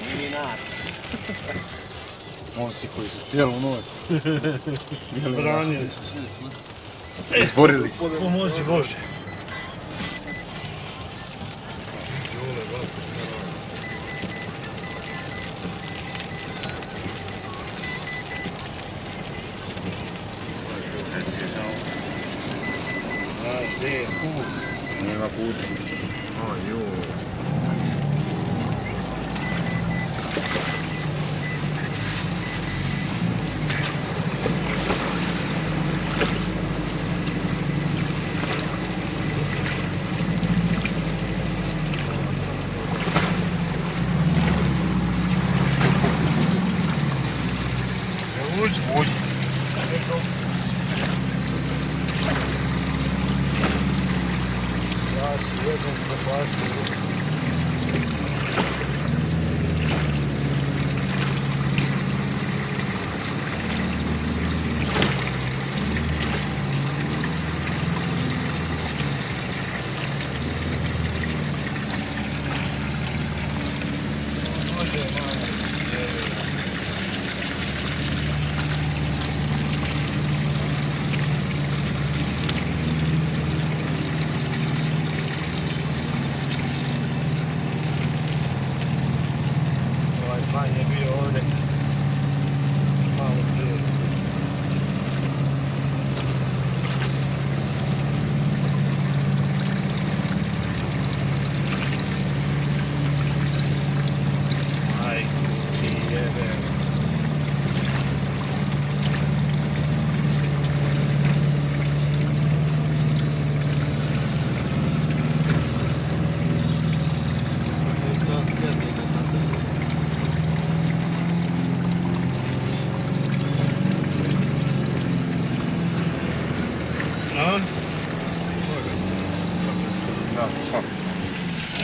Nije ni nas. Momci koji su cijelu noć branili su. izborili se. Pomozi Bože. Znaš gdje je put? Nema puta. Uđi. Ja si jednom zapastio. Plan je bio ovdje malo prije. Majku ti jebem.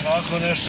Ovako nešto